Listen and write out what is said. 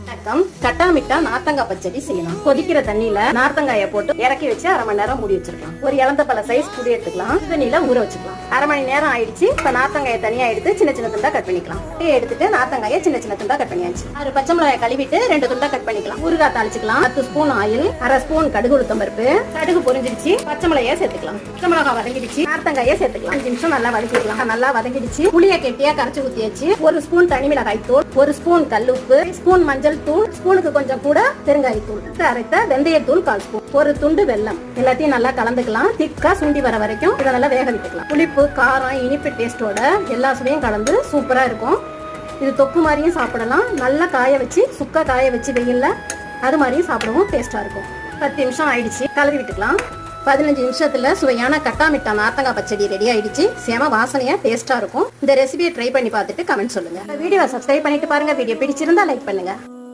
வணக்கம். கட்டாமிட்டா நார்த்தங்காய் பச்சடி செய்யலாம். கொதிக்கிற தண்ணியில நார்த்தங்காயை போட்டு இறக்கி வச்சு அரை மணி நேரம் மூடி வச்சிருக்கலாம். ஒரு இளந்த பழ சைஸ் புளி எடுத்துக்கலாம். தண்ணியில ஊற வச்சுக்கலாம். அரை மணி நேரம் ஆயிடுச்சு. இப்ப நார்த்தங்காயை தனியா எடுத்து சின்ன சின்ன துண்டா கட் பண்ணிக்கலாம். எடுத்துட்டு நார்த்தங்காயை சின்ன சின்ன துண்டா கட் பண்ணியாச்சு. 6 பச்சை மிளகாய் கழுவிட்டு 2 துண்டா கட் பண்ணிக்கலாம். ஊறுகாய் தாளிச்சுக்கலாம். 10 ஸ்பூன் ஆயில், அரை ஸ்பூன் கடுகு உளுத்தம் பருப்பு. கடுகு பொரிஞ்சிடுச்சு. பச்சை மிளகாயை சேர்த்துக்கலாம். பச்சை மிளகாய் வதங்கிடுச்சு. நார்த்தங்காயை சேர்த்துக்கலாம். 5 நிமிஷம் நல்லா வதக்கிக்கலாம். நல்லா வதங்கிடுச்சு. புளியை கெட்டியா கரைச்சு ஊத்தியாச்சு. 1 ஸ்பூன் தனி மிளகாய் தூள், 1 ஸ்பூன் கல்லுப்பு, ஸ்பூன் மஞ்சள் தூள், ஸ்பூனுக்கு கொஞ்சம் கூட பெருங்காயத்தூள், அரைத்த வெந்தயத்தூள் 1/4 ஸ்பூன், 1 துண்டு வெல்லம். எல்லாத்தையும் நல்லா கலந்துக்கலாம். திக்கா சுண்டி வர வரைக்கும் இதை நல்லா வேக விட்டுக்கலாம். புளிப்பு, காரம், இனிப்பு டேஸ்டோட எல்லா சுவையும் கலந்து சூப்பரா இருக்கும். இது தொக்கு மாதிரியும் சாப்பிடலாம். நல்லா காய வச்சு சுக்கா காய வச்சு வெயில்ல அது மாதிரியும் சாப்பிடவும் டேஸ்டா இருக்கும். 10 நிமிஷம் ஆயிடுச்சு. கலரி விட்டுக்கலாம். 15 நிமிஷத்துல சுவையான கட்டாமிட்டா நார்த்தங்காய் பச்சடி ரெடி ஆயிடுச்சு. செம வாசனையா டேஸ்டா இருக்கும். இந்த ரெசிபியை ட்ரை பண்ணி பார்த்துட்டு கமெண்ட் சொல்லுங்க. வீடியோ சப்ஸ்கிரைப் பண்ணிட்டு பாருங்க. வீடியோ பிடிச்சிருந்தா லைக் பண்ணுங்க.